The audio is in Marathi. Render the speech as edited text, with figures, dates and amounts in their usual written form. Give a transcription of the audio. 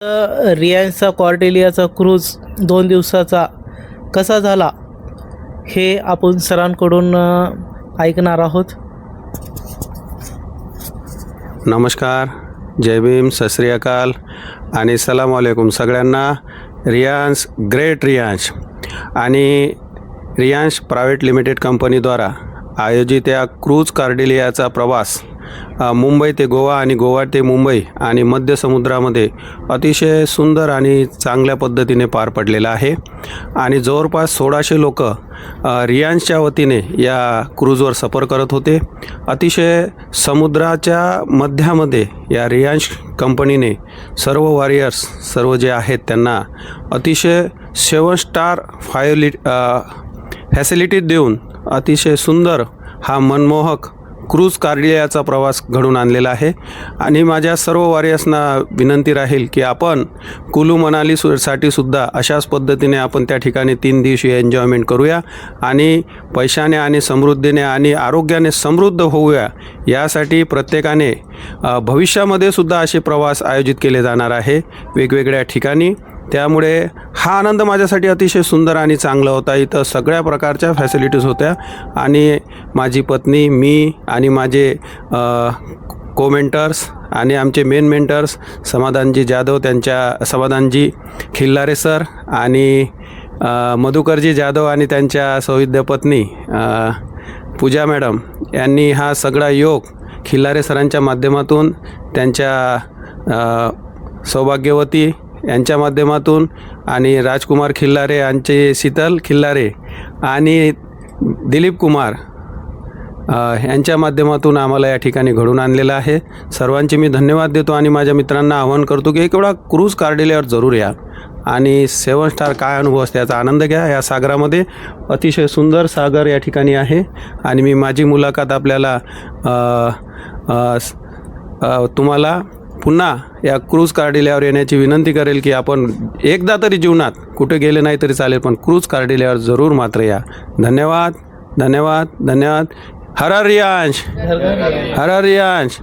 रिलायन्सचा कॉर्डेलियाचा क्रूज 2 दिवसाचा कसा झाला हे आपण सरांकडून ऐकणार आहोत. नमस्कार, जय भीम, सत श्री अकाल आणि सलाम वालेकुम सगळ्यांना. रिलायन्स ग्रेट रिलायन्स आणि रिलायन्स प्रायव्हेट लिमिटेड कंपनीद्वारा आयोजित या क्रूज कॉर्डेलियाचा प्रवास मुंबई ते गोवा आणि गोवा ते मुंबई आणि मध्य समुद्रामध्ये अतिशय सुंदर आणि चांगल्या पद्धतीने पार पडलेला आहे. आणि जवळपास 1600 लोक रिलायन्सच्या वतीने या क्रूजवर सफर करत होते. अतिशय समुद्राच्या मध्यामध्ये या रिलायन्स कंपनीने सर्व वॉरियर्स सर्व जे आहेत त्यांना अतिशय 7 स्टार फॅसिलिटी देऊन अतिशय सुंदर हा मनमोहक क्रूज कॉर्डेलियाचा प्रवास घडून आणलेला आहे. आणि माझ्या सर्व वॉरियर्सना विनंती राहील की आपण कुलू मनालीसाठी सुद्धा अशाच पद्धतीने आपण त्या ठिकाणी 3 दिवशी एन्जॉयमेंट करूया आणि पैशाने आणि समृद्धीने आणि आरोग्याने समृद्ध होऊया. यासाठी प्रत्येकाने भविष्यामध्ये सुद्धा असे प्रवास आयोजित केले जाणार आहे वेगवेगळ्या ठिकाणी. त्यामुळे हा आनंद माझ्यासाठी अतिशय सुंदर आणि चांगला होता. इथं सगळ्या प्रकारच्या फॅसिलिटीज होत्या आणि माझी पत्नी, मी आणि माझे कोमेंटर्स आणि आमचे मेन मेंटर्स समाधानजी जाधव, त्यांच्या समाधानजी खिल्लारे सर आणि मधुकरजी जाधव आणि त्यांच्या सौविध्य पत्नी पूजा मॅडम यांनी हा सगळा योग खिल्लारे सरांच्या माध्यमातून, त्यांच्या सौभाग्यवती यांच्या माध्यमातून आणि राजकुमार खिल्लारे यांचे शीतल खिल्लारे आणि दिलीप कुमार यांच्या माध्यमातून आम्हाला या ठिकाणी घडून आणलेलं आहे. सर्वांचे मी धन्यवाद देतो आणि माझ्या मित्रांना आवाहन करतो की एक वेळा क्रूज कॉर्डेलियावर जरूर या आणि 7 स्टार काय अनुभव असते याचा आनंद घ्या. या सागरामध्ये अतिशय सुंदर सागर या ठिकाणी आहे आणि मी माझी मुलाखत आपल्याला तुम्हाला पुन्हा या क्रूज कॉर्डेलियावर येण्याची विनंती करेल की आपण एकदा तरी जीवनात कुठे गेले नाही तरी चालेल, पण क्रूज कॉर्डेलियावर जरूर मात्र या. धन्यवाद धन्यवाद धन्यवाद. हर हर रिलायन्स, हर हर रिलायन्स.